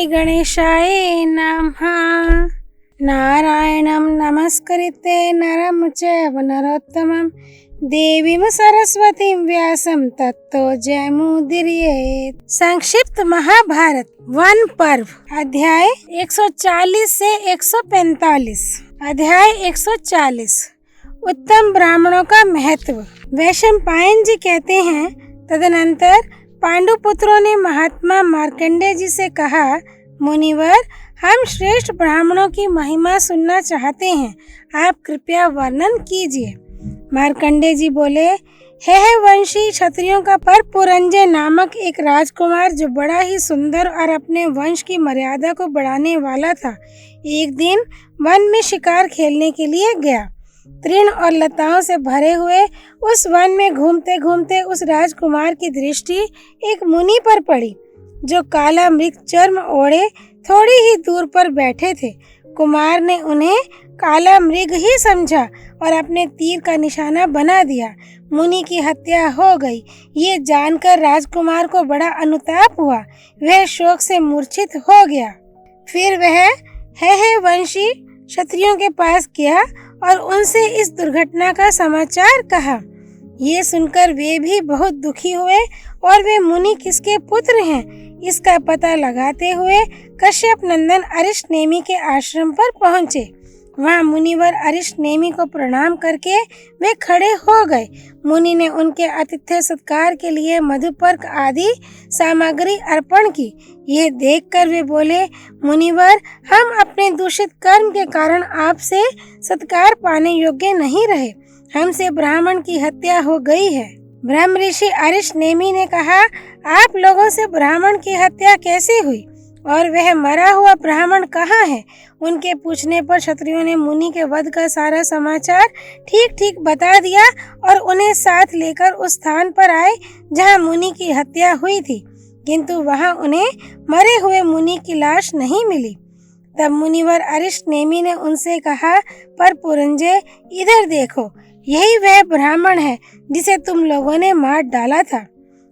श्री गणेशाय नमः। नारायणं नमस्कृत्य नरं चैव नरोत्तमं देवीं सरस्वतीं व्यासं ततो जयमुदीरयेत्। संक्षिप्त महाभारत वन पर्व अध्याय 140 से 145। अध्याय 140 उत्तम ब्राह्मणों का महत्व। वैशंपायन जी कहते हैं, तदनंतर पांडु पुत्रों ने महात्मा मार्कंडेय जी से कहा, मुनिवर, हम श्रेष्ठ ब्राह्मणों की महिमा सुनना चाहते हैं, आप कृपया वर्णन कीजिए। मार्कंडेय जी बोले, हे वंशी क्षत्रियों का पर पुरंजय नामक एक राजकुमार जो बड़ा ही सुंदर और अपने वंश की मर्यादा को बढ़ाने वाला था, एक दिन वन में शिकार खेलने के लिए गया। तृण और लताओं से भरे हुए उस वन में घूमते घूमते उस राजकुमार की दृष्टि एक मुनि पर पड़ी, जो काला मृग चर्म ओढ़े थोड़ी ही दूर पर बैठे थे। कुमार ने उन्हें काला मृग ही समझा और अपने तीर का निशाना बना दिया। मुनि की हत्या हो गई। ये जानकर राजकुमार को बड़ा अनुताप हुआ। वह शोक से मूर्छित हो गया। फिर वह हे वंशी क्षत्रियों के पास गया और उनसे इस दुर्घटना का समाचार कहा। ये सुनकर वे भी बहुत दुखी हुए और वे मुनि किसके पुत्र हैं, इसका पता लगाते हुए कश्यप नंदन अरिष्टनेमि के आश्रम पर पहुँचे। वहाँ मुनिवर अरिष्टनेमि को प्रणाम करके वे खड़े हो गए। मुनि ने उनके आतिथ्य सत्कार के लिए मधुपर्क आदि सामग्री अर्पण की। ये देखकर वे बोले, मुनिवर, हम अपने दूषित कर्म के कारण आपसे सत्कार पाने योग्य नहीं रहे। हमसे ब्राह्मण की हत्या हो गई है। ब्रह्म ऋषि अरिष्टनेमि ने कहा, आप लोगों से ब्राह्मण की हत्या कैसे हुई और वह मरा हुआ ब्राह्मण कहाँ है? उनके पूछने पर क्षत्रियों ने मुनि के वध का सारा समाचार ठीक ठीक बता दिया और उन्हें साथ लेकर उस स्थान पर आए जहाँ मुनि की हत्या हुई थी, किंतु वहाँ उन्हें मरे हुए मुनि की लाश नहीं मिली। तब मुनिवर अरिष्टनेमि ने उनसे कहा, पर पुरंजय, इधर देखो, यही वह ब्राह्मण है जिसे तुम लोगों ने मार डाला था।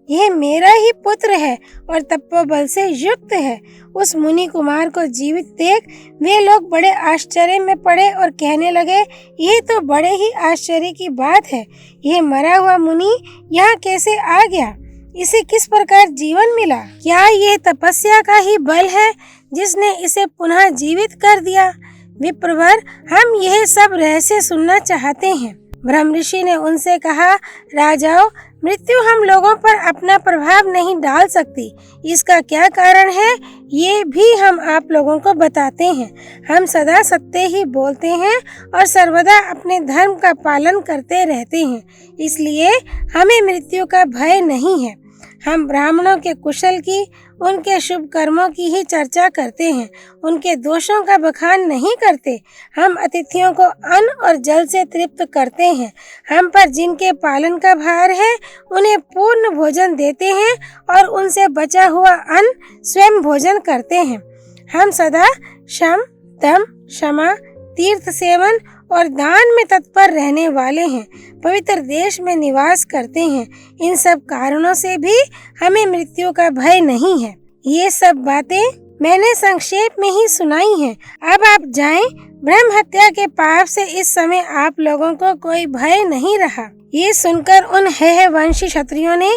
यह मेरा ही पुत्र है और तपोबल से युक्त है। उस मुनि कुमार को जीवित देख वे लोग बड़े आश्चर्य में पड़े और कहने लगे, यह तो बड़े ही आश्चर्य की बात है। यह मरा हुआ मुनि यहाँ कैसे आ गया? इसे किस प्रकार जीवन मिला? क्या यह तपस्या का ही बल है जिसने इसे पुनः जीवित कर दिया? विप्रवर, हम यह सब रहस्य सुनना चाहते हैं। ब्रह्म ऋषि ने उनसे कहा, राजाओं, मृत्यु हम लोगों पर अपना प्रभाव नहीं डाल सकती। इसका क्या कारण है, ये भी हम आप लोगों को बताते हैं। हम सदा सत्य ही बोलते हैं और सर्वदा अपने धर्म का पालन करते रहते हैं, इसलिए हमें मृत्यु का भय नहीं है। हम ब्राह्मणों के कुशल की, उनके शुभ कर्मों की ही चर्चा करते हैं, उनके दोषों का बखान नहीं करते। हम अतिथियों को अन्न और जल से तृप्त करते हैं। हम पर जिनके पालन का भार है उन्हें पूर्ण भोजन देते हैं और उनसे बचा हुआ अन्न स्वयं भोजन करते हैं। हम सदा शम, दम, क्षमा, तीर्थ सेवन और दान में तत्पर रहने वाले हैं। पवित्र देश में निवास करते हैं। इन सब कारणों से भी हमें मृत्यु का भय नहीं है। ये सब बातें मैंने संक्षेप में ही सुनाई हैं। अब आप जाएं। ब्रह्म हत्या के पाप से इस समय आप लोगों को कोई भय नहीं रहा। ये सुनकर उन हे वंशी क्षत्रियों ने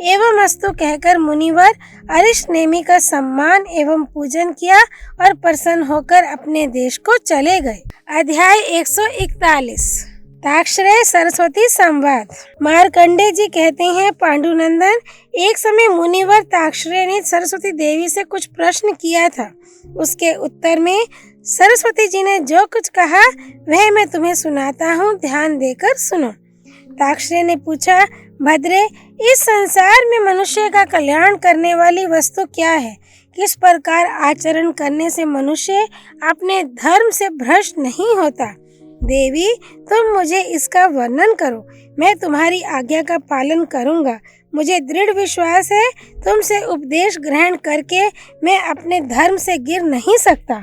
एवं अस्तु कहकर मुनिवर अरिष्टनेमि का सम्मान एवं पूजन किया और प्रसन्न होकर अपने देश को चले गए। अध्याय 141 ताक्षरेय सरस्वती संवाद। मार्कंडेय जी कहते हैं, पांडुनंदन, एक समय मुनिवर ताक्षरेय ने सरस्वती देवी से कुछ प्रश्न किया था। उसके उत्तर में सरस्वती जी ने जो कुछ कहा वह मैं तुम्हें सुनाता हूँ, ध्यान देकर सुनो। ताक्षरेय ने पूछा, भद्रे, इस संसार में मनुष्य का कल्याण करने वाली वस्तु क्या है? किस प्रकार आचरण करने से मनुष्य अपने धर्म से भ्रष्ट नहीं होता? देवी, तुम मुझे इसका वर्णन करो। मैं तुम्हारी आज्ञा का पालन करूंगा। मुझे दृढ़ विश्वास है, तुमसे उपदेश ग्रहण करके मैं अपने धर्म से गिर नहीं सकता।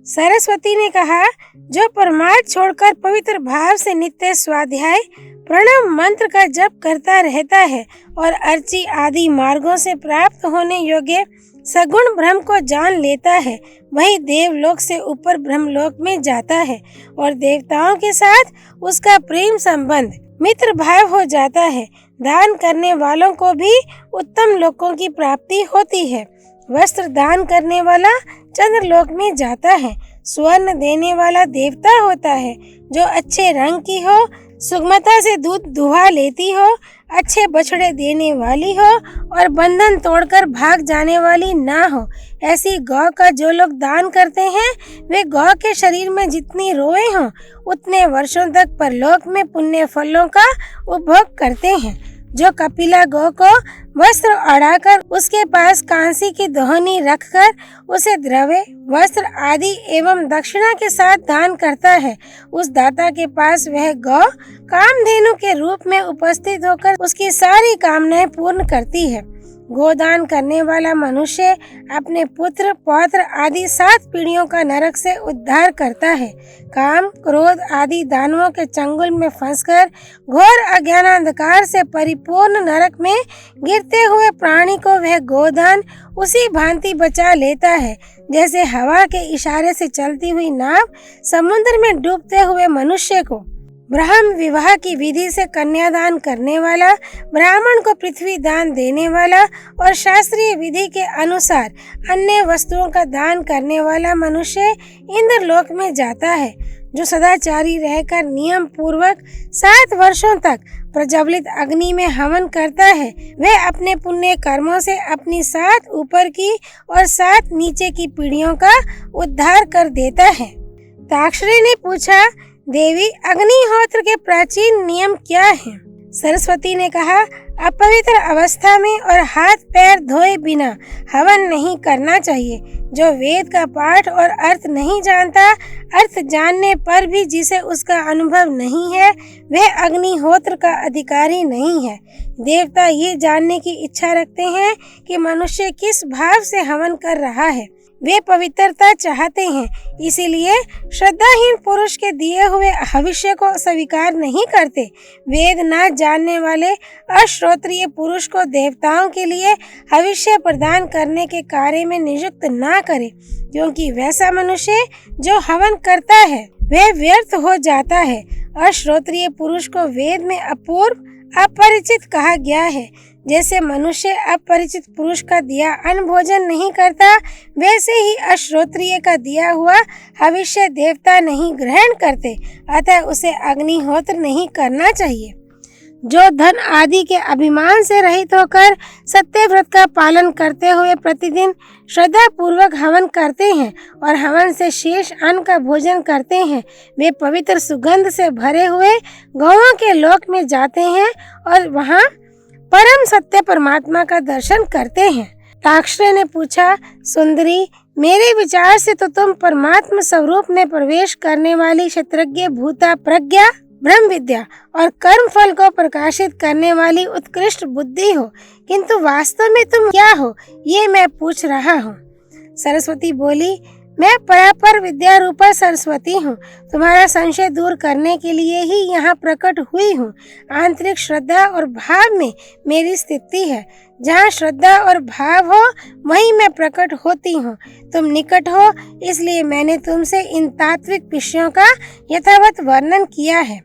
सरस्वती ने कहा, जो परमार्थ छोड़कर पवित्र भाव से नित्य स्वाध्याय प्रणव मंत्र का जप करता रहता है और अर्ची आदि मार्गों से प्राप्त होने योग्य सगुण ब्रह्म को जान लेता है वही देवलोक से ऊपर ब्रह्मलोक में जाता है और देवताओं के साथ उसका प्रेम संबंध मित्र भाव हो जाता है। दान करने वालों को भी उत्तम लोकों की प्राप्ति होती है। वस्त्र दान करने वाला चंद्रलोक में जाता है। स्वर्ण देने वाला देवता होता है। जो अच्छे रंग की हो, सुगमता से दूध दुहा लेती हो, अच्छे बछड़े देने वाली हो और बंधन तोड़कर भाग जाने वाली ना हो, ऐसी गौ का जो लोग दान करते हैं वे गौ के शरीर में जितनी रोएं हों उतने वर्षों तक परलोक में पुण्य फलों का उपभोग करते हैं। जो कपिला गौ को वस्त्र अड़ाकर उसके पास कांसी की दोहनी रखकर उसे द्रव्य, वस्त्र आदि एवं दक्षिणा के साथ दान करता है, उस दाता के पास वह गौ कामधेनु के रूप में उपस्थित होकर उसकी सारी कामनाएं पूर्ण करती है। गोदान करने वाला मनुष्य अपने पुत्र, पौत्र आदि 7 पीढ़ियों का नरक से उद्धार करता है। काम, क्रोध आदि दानवों के चंगुल में फंसकर घोर अज्ञानांधकार से परिपूर्ण नरक में गिरते हुए प्राणी को वह गोदान उसी भांति बचा लेता है जैसे हवा के इशारे से चलती हुई नाव समुद्र में डूबते हुए मनुष्य को ब्रह्म विवाह की विधि से कन्यादान करने वाला, ब्राह्मण को पृथ्वी दान देने वाला और शास्त्रीय विधि के अनुसार अन्य वस्तुओं का दान करने वाला मनुष्य इंद्रलोक में जाता है। जो सदाचारी रहकर नियम पूर्वक 7 वर्षों तक प्रज्वलित अग्नि में हवन करता है वह अपने पुण्य कर्मों से अपनी 7 ऊपर की और 7 नीचे की पीढ़ियों का उद्धार कर देता है। ताक्षरी ने पूछा, देवी अग्निहोत्र के प्राचीन नियम क्या हैं? सरस्वती ने कहा, अपवित्र अवस्था में और हाथ पैर धोए बिना हवन नहीं करना चाहिए। जो वेद का पाठ और अर्थ नहीं जानता, अर्थ जानने पर भी जिसे उसका अनुभव नहीं है वह अग्निहोत्र का अधिकारी नहीं है। देवता ये जानने की इच्छा रखते हैं कि मनुष्य किस भाव से हवन कर रहा है। वे पवित्रता चाहते हैं, इसीलिए श्रद्धाहीन पुरुष के दिए हुए हविष्य को स्वीकार नहीं करते। वेद न जानने वाले अश्रोत्रिय पुरुष को देवताओं के लिए हविष्य प्रदान करने के कार्य में नियुक्त ना करे, क्योंकि वैसा मनुष्य जो हवन करता है वह व्यर्थ हो जाता है। अश्रोत्रिय पुरुष को वेद में अपूर्व, अपरिचित कहा गया है। जैसे मनुष्य अपरिचित पुरुष का दिया अन्न भोजन नहीं करता, वैसे ही अश्रोत्रिय का दिया हुआ हविष्य देवता नहीं ग्रहण करते, अतः उसे अग्निहोत्र नहीं करना चाहिए। जो धन आदि के अभिमान से रहित होकर सत्य व्रत का पालन करते हुए प्रतिदिन श्रद्धा पूर्वक हवन करते हैं और हवन से शेष अन्न का भोजन करते हैं, वे पवित्र सुगंध से भरे हुए गौओं के लोक में जाते हैं और वहाँ परम सत्य परमात्मा का दर्शन करते हैं। ताक्षरी ने पूछा, सुंदरी, मेरे विचार से तो तुम परमात्मा स्वरूप में प्रवेश करने वाली क्षेत्रज्ञ, भूता प्रज्ञा, ब्रह्म विद्या और कर्म फल को प्रकाशित करने वाली उत्कृष्ट बुद्धि हो, किंतु वास्तव में तुम क्या हो ये मैं पूछ रहा हूँ। सरस्वती बोली, मैं परापर विद्या रूपा सरस्वती हूँ। तुम्हारा संशय दूर करने के लिए ही यहाँ प्रकट हुई हूँ। आंतरिक श्रद्धा और भाव में मेरी स्थिति है। जहाँ श्रद्धा और भाव हो वहीं मैं प्रकट होती हूँ। तुम निकट हो, इसलिए मैंने तुमसे इन तात्विक विषयों का यथावत वर्णन किया है।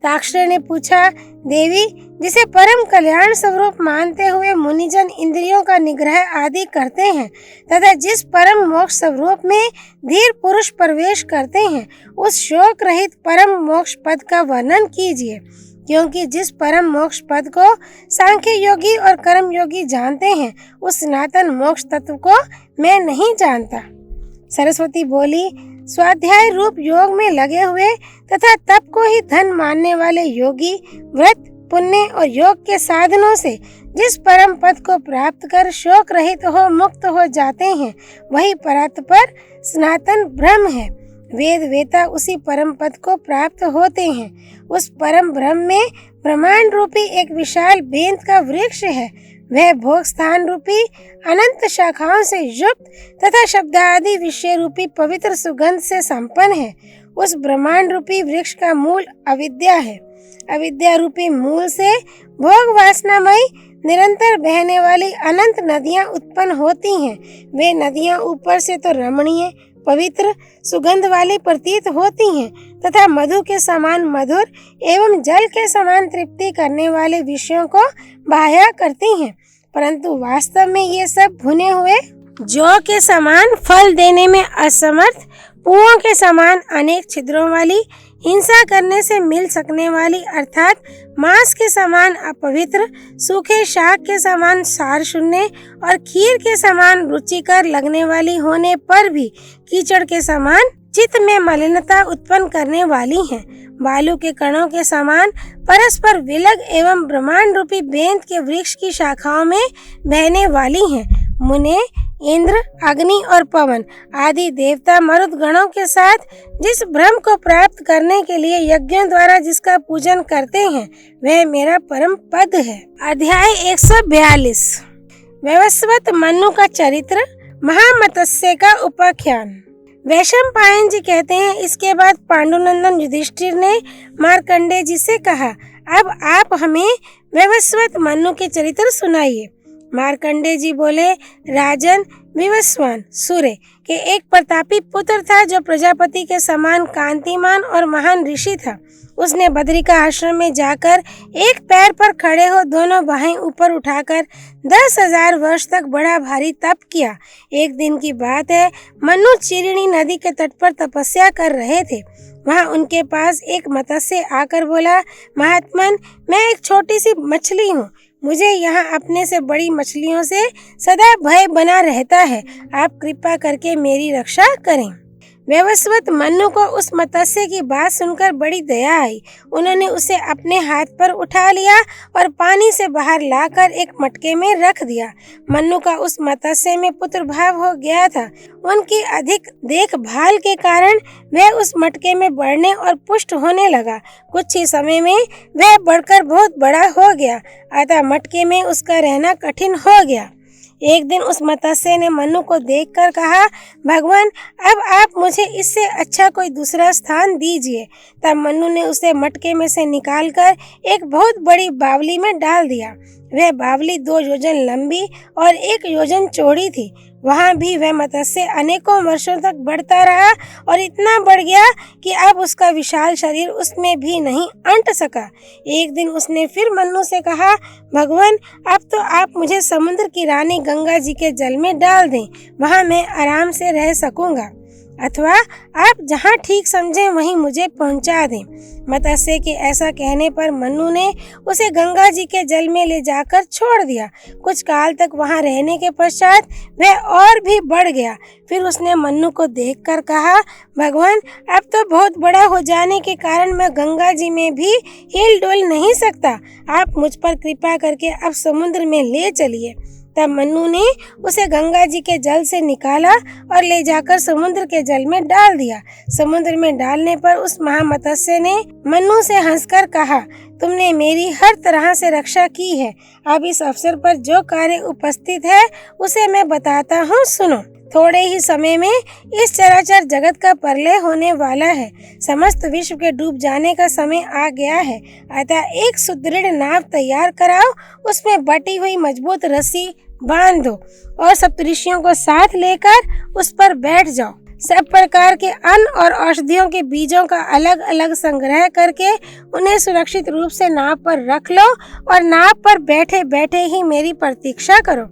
ताक्षरी ने पूछा, देवी, जिसे परम कल्याण स्वरूप मानते हुए मुनिजन इंद्रियों का निग्रह आदि करते हैं तथा जिस परम मोक्ष स्वरूप में धीर पुरुष प्रवेश करते हैं, उस शोक रहित परम मोक्ष पद का वर्णन कीजिए, क्योंकि जिस परम मोक्ष पद को सांख्य योगी और कर्म योगी जानते हैं, उस सनातन मोक्ष तत्व को मैं नहीं जानता। सरस्वती बोली, स्वाध्याय रूप योग में लगे हुए तथा तप को ही धन मानने वाले योगी व्रत, पुण्य और योग के साधनों से जिस परम पद को प्राप्त कर शोक रहित हो मुक्त हो जाते हैं, वही परात्पर सनातन ब्रह्म है। वेद वेता उसी परम पद को प्राप्त होते हैं। उस परम ब्रह्म में ब्रह्मांड रूपी एक विशाल बेंत का वृक्ष है। वह भोग स्थान रूपी अनंत शाखाओं से युक्त तथा शब्द आदि विषय रूपी पवित्र सुगंध से संपन्न है। उस ब्रह्मांड रूपी वृक्ष का मूल अविद्या है। अविद्या रूपी मूल से भोग वासनामयी निरंतर बहने वाली अनंत नदियां उत्पन्न होती हैं। वे नदियां ऊपर से तो रमणीय, पवित्र, सुगंध वाली प्रतीत होती हैं तथा मधु के समान मधुर एवं जल के समान तृप्ति करने वाले विषयों को बाह्य करती हैं, परंतु वास्तव में ये सब भुने हुए जौ के समान फल देने में असमर्थ, कुओं के समान अनेक छिद्रों वाली, हिंसा करने से मिल सकने वाली अर्थात मांस के समान अपवित्र, सूखे शाक के समान सार शून्य और खीर के समान रुचिकर लगने वाली होने पर भी कीचड़ के समान चित्त में मलिनता उत्पन्न करने वाली हैं। बालू के कणों के समान परस्पर विलग एवं ब्रह्मांड रूपी बेंत के वृक्ष की शाखाओं में बहने वाली हैं। मुने, इंद्र, अग्नि और पवन आदि देवता मरुद गणों के साथ जिस ब्रह्म को प्राप्त करने के लिए यज्ञों द्वारा जिसका पूजन करते हैं, वह मेरा परम पद है। अध्याय 142। वैवस्वत मनु का चरित्र, महामत्स्य का उपाख्यान। वैशंपायन जी कहते हैं, इसके बाद पांडुनंदन युधिष्ठिर ने मार्कंडेय जी से कहा, अब आप हमें वैवस्वत मनु के चरित्र सुनाइए। मार्कंडेय जी बोले, राजन, विवस्वान सूर्य के एक प्रतापी पुत्र था जो प्रजापति के समान कांतिमान और महान ऋषि था। उसने बद्रिका आश्रम में जाकर एक पैर पर खड़े हो दोनों बाहें ऊपर उठाकर 10,000 वर्ष तक बड़ा भारी तप किया। एक दिन की बात है, मनु चिरिणी नदी के तट पर तपस्या कर रहे थे। वहाँ उनके पास एक मत्स्य आकर बोला, महात्मन, मैं एक छोटी सी मछली हूँ, मुझे यहाँ अपने से बड़ी मछलियों से सदा भय बना रहता है, आप कृपा करके मेरी रक्षा करें। वैवस्वत मनु को उस मत्स्य की बात सुनकर बड़ी दया आई। उन्होंने उसे अपने हाथ पर उठा लिया और पानी से बाहर लाकर एक मटके में रख दिया। मनु का उस मत्स्य में पुत्र भाव हो गया था। उनकी अधिक देखभाल के कारण वह उस मटके में बढ़ने और पुष्ट होने लगा। कुछ ही समय में वह बढ़कर बहुत बड़ा हो गया, अतः मटके में उसका रहना कठिन हो गया। एक दिन उस मत्स्य ने मनु को देखकर कहा, भगवान, अब आप मुझे इससे अच्छा कोई दूसरा स्थान दीजिए। तब मनु ने उसे मटके में से निकालकर एक बहुत बड़ी बावली में डाल दिया। वह बावली 2 योजन लंबी और 1 योजन चौड़ी थी। वहाँ भी वह मत्स्य अनेकों वर्षों तक बढ़ता रहा और इतना बढ़ गया कि अब उसका विशाल शरीर उसमें भी नहीं अंट सका। एक दिन उसने फिर मनु से कहा, भगवान, अब तो आप मुझे समुद्र की रानी गंगा जी के जल में डाल दें, वहाँ मैं आराम से रह सकूंगा, अथवा आप जहाँ ठीक समझें वहीं मुझे पहुँचा दें। मत्स्य के ऐसा कहने पर मनु ने उसे गंगा जी के जल में ले जाकर छोड़ दिया। कुछ काल तक वहाँ रहने के पश्चात वह और भी बढ़ गया। फिर उसने मनु को देखकर कहा, भगवान, अब तो बहुत बड़ा हो जाने के कारण मैं गंगा जी में भी हिल डुल नहीं सकता, आप मुझ पर कृपा करके अब समुद्र में ले चलिए। तब मनु ने उसे गंगा जी के जल से निकाला और ले जाकर समुद्र के जल में डाल दिया। समुद्र में डालने पर उस महामत्स्य ने मनु से हंसकर कहा, तुमने मेरी हर तरह से रक्षा की है। अब इस अवसर पर जो कार्य उपस्थित है उसे मैं बताता हूँ, सुनो। थोड़े ही समय में इस चराचर जगत का प्रलय होने वाला है। समस्त विश्व के डूब जाने का समय आ गया है। अतः एक सुदृढ़ नाव तैयार कराओ, उसमें बटी हुई मजबूत रस्सी बांध दो और सप्तऋषियों को साथ लेकर उस पर बैठ जाओ। सब प्रकार के अन्न और औषधियों के बीजों का अलग अलग संग्रह करके उन्हें सुरक्षित रूप से नाव पर रख लो और नाव पर बैठे बैठे ही मेरी प्रतीक्षा करो।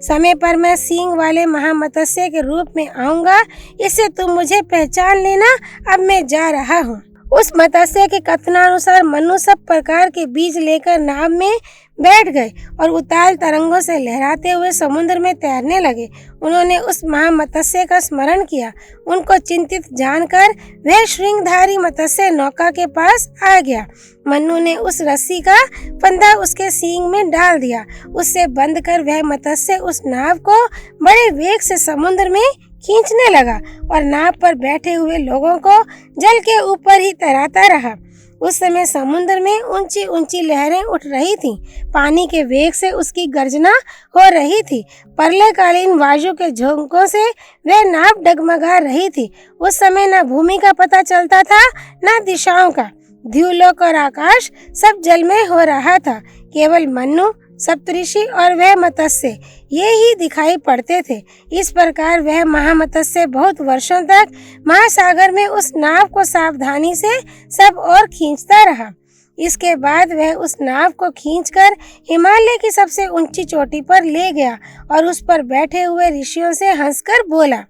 समय पर मैं सींग वाले महामत्स्य के रूप में आऊंगा, इससे तुम मुझे पहचान लेना। अब मैं जा रहा हूँ। उस मत्स्य के कथनानुसार मनु सब प्रकार के बीज लेकर नाव में बैठ गए और उताल तरंगों से लहराते हुए समुद्र में तैरने लगे। उन्होंने उस महामत्स्य का स्मरण किया। उनको चिंतित जानकर वह श्रृंगधारी मत्स्य नौका के पास आ गया। मनु ने उस रस्सी का फंदा उसके सींग में डाल दिया। उससे बंद कर वह मत्स्य उस नाव को बड़े वेग से समुद्र में खींचने लगा और नाव पर बैठे हुए लोगों को जल के ऊपर ही तैराता रहा। उस समय समुद्र में ऊंची ऊंची लहरें उठ रही थीं। पानी के वेग से उसकी गर्जना हो रही थी। प्रलयकालीन वायु के झोंकों से वह नाव डगमगा रही थी। उस समय न भूमि का पता चलता था न दिशाओं का। द्युलोक और आकाश सब जलमय हो रहा था। केवल मन्नु, सप्तऋषि और वह मत्स्य ये ही दिखाई पड़ते थे। इस प्रकार वह महामत्स्य बहुत वर्षों तक महासागर में उस नाव को सावधानी से सब ओर खींचता रहा। इसके बाद वह उस नाव को खींचकर हिमालय की सबसे ऊंची चोटी पर ले गया और उस पर बैठे हुए ऋषियों से हंसकर बोला,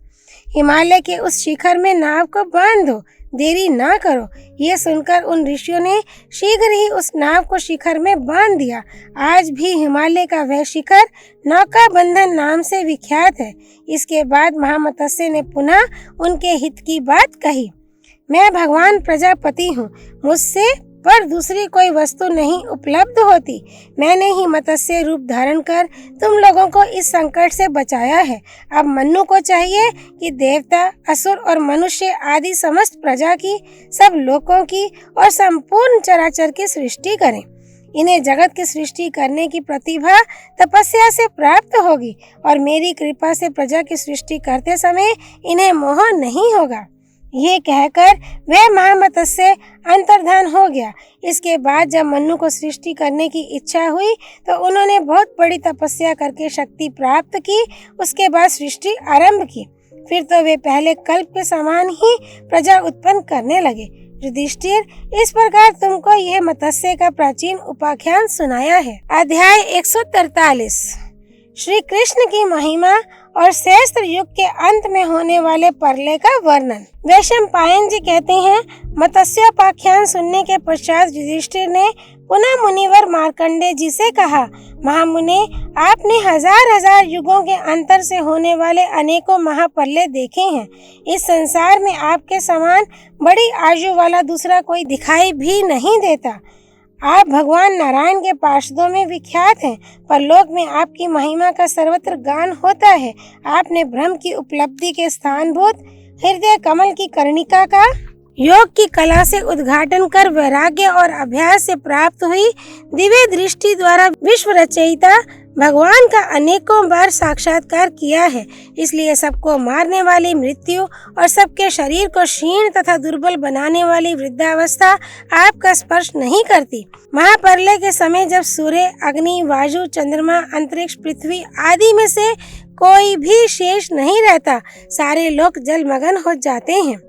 हिमालय के उस शिखर में नाव को बांध दो, देरी ना करो। ये सुनकर उन ऋषियों ने शीघ्र ही उस नाव को शिखर में बांध दिया। आज भी हिमालय का वह शिखर नौका बंधन नाम से विख्यात है। इसके बाद महामत्स्य ने पुनः उनके हित की बात कही, मैं भगवान प्रजापति हूँ, मुझसे पर दूसरी कोई वस्तु नहीं उपलब्ध होती। मैंने ही मत्स्य रूप धारण कर तुम लोगों को इस संकट से बचाया है। अब मन्नु को चाहिए कि देवता, असुर और मनुष्य आदि समस्त प्रजा की, सब लोकों की और संपूर्ण चराचर की सृष्टि करें। इन्हें जगत की सृष्टि करने की प्रतिभा तपस्या से प्राप्त होगी और मेरी कृपा से प्रजा की सृष्टि करते समय इन्हें मोह नहीं होगा। ये कहकर वह महामत्स्य अंतर्धान हो गया। इसके बाद जब मन्नु को सृष्टि करने की इच्छा हुई तो उन्होंने बहुत बड़ी तपस्या करके शक्ति प्राप्त की। उसके बाद सृष्टि आरंभ की। फिर तो वे पहले कल्प के समान ही प्रजा उत्पन्न करने लगे। युधिष्ठिर, इस प्रकार तुमको यह मत्स्य का प्राचीन उपाख्यान सुनाया है। अध्याय 143 श्री कृष्ण की महिमा और सहस्त्र युग के अंत में होने वाले प्रलय का वर्णन। वैशंपायन जी कहते हैं, मत्स्योपाख्यान सुनने के पश्चात युधिष्ठिर ने पुनः मुनिवर मार्कंडेय जी से कहा, महामुने, आपने हजार हजार युगों के अंतर से होने वाले अनेकों महाप्रलय देखे हैं। इस संसार में आपके समान बड़ी आयु वाला दूसरा कोई दिखाई भी नहीं देता। आप भगवान नारायण के पार्षदों में विख्यात हैं। परलोक में आपकी महिमा का सर्वत्र गान होता है। आपने ब्रह्म की उपलब्धि के स्थानभूत हृदय कमल की कर्णिका का योग की कला से उद्घाटन कर वैराग्य और अभ्यास से प्राप्त हुई दिव्य दृष्टि द्वारा विश्व रचयिता भगवान का अनेकों बार साक्षात्कार किया है। इसलिए सबको मारने वाली मृत्यु और सबके शरीर को क्षीण तथा दुर्बल बनाने वाली वृद्धावस्था आपका स्पर्श नहीं करती। महाप्रलय के समय जब सूर्य, अग्नि, वायु, चंद्रमा, अंतरिक्ष, पृथ्वी आदि में से कोई भी शेष नहीं रहता, सारे लोग जलमग्न हो जाते हैं।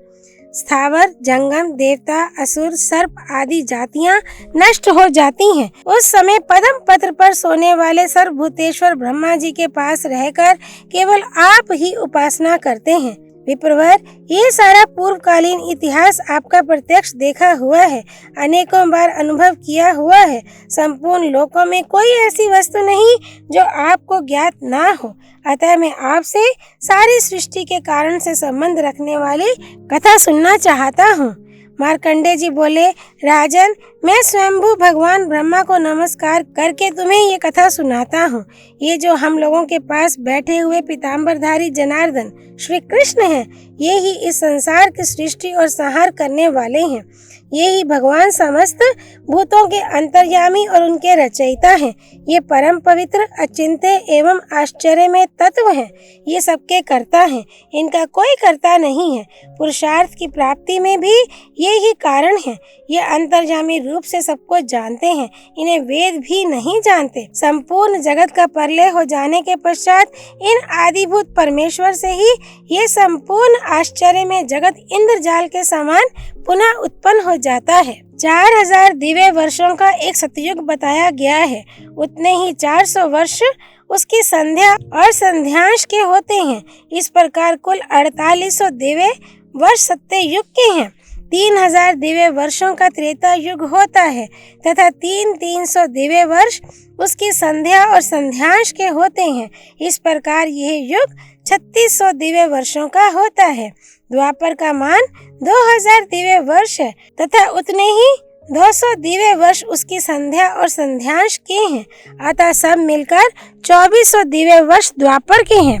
स्थावर, जंगम, देवता, असुर, सर्प आदि जातियां नष्ट हो जाती हैं। उस समय पद्म पत्र पर सोने वाले सर्वभूतेश्वर ब्रह्मा जी के पास रहकर केवल आप ही उपासना करते हैं। विप्रवर, ये सारा पूर्वकालीन इतिहास आपका प्रत्यक्ष देखा हुआ है, अनेकों बार अनुभव किया हुआ है। संपूर्ण लोकों में कोई ऐसी वस्तु नहीं जो आपको ज्ञात ना हो। अतः मैं आपसे सारी सृष्टि के कारण से संबंध रखने वाली कथा सुनना चाहता हूँ। मार्कंडेय जी बोले, राजन, मैं स्वयंभू भगवान ब्रह्मा को नमस्कार करके तुम्हें ये कथा सुनाता हूँ। ये जो हम लोगों के पास बैठे हुए पीताम्बरधारी जनार्दन श्री कृष्ण हैं, ये ही इस संसार की सृष्टि और संहार करने वाले हैं। ये ही भगवान समस्त भूतों के अंतर्यामी और उनके रचयिता हैं। ये परम पवित्र, अचिंत्य एवं आश्चर्यमय तत्व हैं। ये सबके कर्ता हैं, इनका कोई कर्ता नहीं है। पुरुषार्थ की प्राप्ति में भी ये ही कारण है। ये अंतर्यामी रूप से सबको जानते हैं, इन्हें वेद भी नहीं जानते। संपूर्ण जगत का प्रलय हो जाने के पश्चात इन आदिभूत परमेश्वर से ही ये संपूर्ण आश्चर्य में जगत इंद्रजाल के समान पुनः उत्पन्न हो जाता है। 4000 दिव्य वर्षों का एक सतयुग बताया गया है। उतने ही 400 वर्ष उसकी संध्या और संध्यांश के होते हैं। इस प्रकार कुल 4800 दिव्य वर्ष सत्ययुग के हैं। 3000 दिव्य वर्षों का त्रेता युग होता है तथा 300 दिव्य वर्ष उसकी संध्या और संध्यांश के होते हैं। इस प्रकार यह युग 3600 दिव्य वर्षों का होता है। द्वापर का मान 2000 दिव्य वर्ष है तथा उतने ही 200 दिव्य वर्ष उसकी संध्या और संध्यांश के हैं। अतः सब मिलकर 2400 दिव्य वर्ष द्वापर के हैं।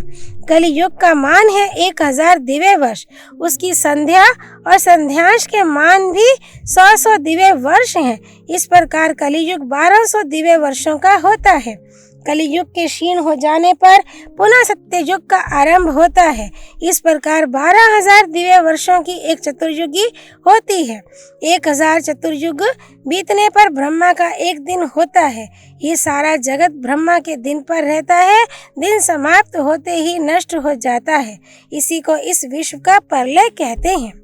कलियुग का मान है 1000 दिव्य वर्ष। उसकी संध्या और संध्यांश के मान भी 100 दिव्य वर्ष हैं। इस प्रकार कलियुग 1200 दिव्य वर्षों का होता है। कलियुग के क्षीण हो जाने पर पुनः सत्ययुग का आरंभ होता है। इस प्रकार 12,000 दिव्य वर्षों की एक चतुर्युगी होती है। 1000 चतुर्युग बीतने पर ब्रह्मा का एक दिन होता है। ये सारा जगत ब्रह्मा के दिन पर रहता है। दिन समाप्त होते ही नष्ट हो जाता है। इसी को इस विश्व का प्रलय कहते हैं।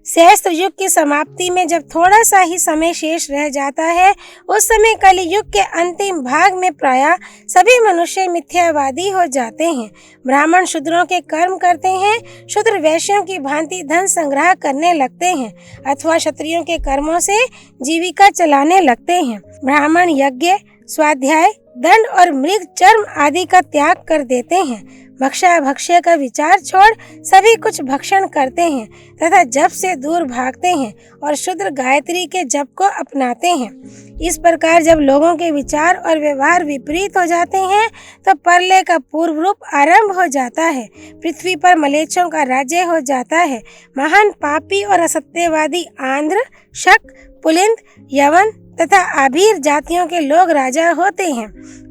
सहस्त्र युग की समाप्ति में जब थोड़ा सा ही समय शेष रह जाता है, उस समय कलियुग के अंतिम भाग में प्रायः सभी मनुष्य मिथ्यावादी हो जाते हैं। ब्राह्मण शूद्रों के कर्म करते हैं, शूद्र वैश्यों की भांति धन संग्रह करने लगते हैं अथवा क्षत्रियों के कर्मों से जीविका चलाने लगते हैं। ब्राह्मण यज्ञ, स्वाध्याय, दंड और मृग चर्म आदि का त्याग कर देते हैं। भक्षा भक्ष्य का विचार छोड़ सभी कुछ भक्षण करते हैं तथा जप से दूर भागते हैं और शुद्र गायत्री के जप को अपनाते हैं। इस प्रकार जब लोगों के विचार और व्यवहार विपरीत हो जाते हैं तो प्रलय का पूर्व रूप आरंभ हो जाता है। पृथ्वी पर मलेच्छों का राज्य हो जाता है। महान पापी और असत्यवादी आंध्र, शक, पुलिंद, यवन तथा आभीर जातियों के लोग राजा होते हैं।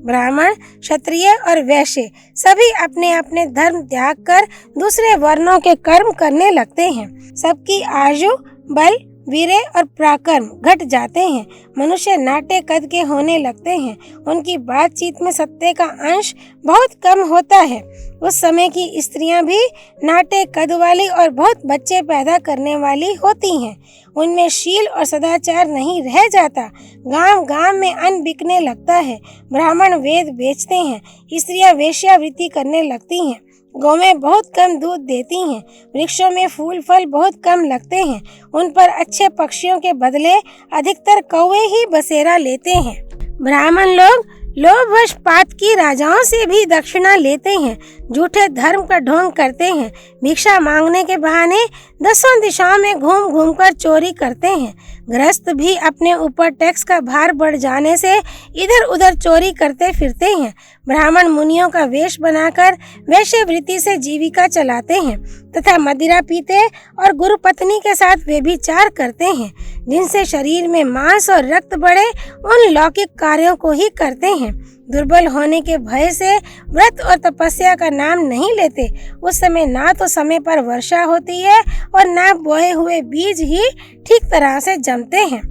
ब्राह्मण, क्षत्रिय और वैश्य सभी अपने अपने धर्म त्याग कर दूसरे वर्णों के कर्म करने लगते हैं। सबकी आयु, बल, वीर्य और पराक्रम घट जाते हैं। मनुष्य नाटे कद के होने लगते हैं। उनकी बातचीत में सत्य का अंश बहुत कम होता है। उस समय की स्त्रियां भी नाटे कद वाली और बहुत बच्चे पैदा करने वाली होती हैं। उनमें शील और सदाचार नहीं रह जाता। गांव गांव में अन्न बिकने लगता है। ब्राह्मण वेद बेचते हैं, स्त्रियां वेश्यावृत्ति करने लगती हैं। गौएं बहुत कम दूध देती हैं। वृक्षों में फूल फल बहुत कम लगते हैं। उन पर अच्छे पक्षियों के बदले अधिकतर कौवे ही बसेरा लेते हैं। ब्राह्मण लोग लोभवश पातकी राजाओं से भी दक्षिणा लेते हैं। झूठे धर्म का ढोंग करते हैं। भिक्षा मांगने के बहाने 10 दिशाओं में घूम घूम कर चोरी करते हैं। गृहस्थ भी अपने ऊपर टैक्स का भार बढ़ जाने से इधर उधर चोरी करते फिरते हैं। ब्राह्मण मुनियों का वेश बनाकर वैश्यवृत्ति से जीविका चलाते हैं तथा मदिरा पीते और गुरु पत्नी के साथ व्यभिचार करते हैं। जिनसे शरीर में मांस और रक्त बढ़े उन लौकिक कार्यों को ही करते हैं। दुर्बल होने के भय से व्रत और तपस्या का नाम नहीं लेते। उस समय ना तो समय पर वर्षा होती है और ना बोए हुए बीज ही ठीक तरह से जमते हैं।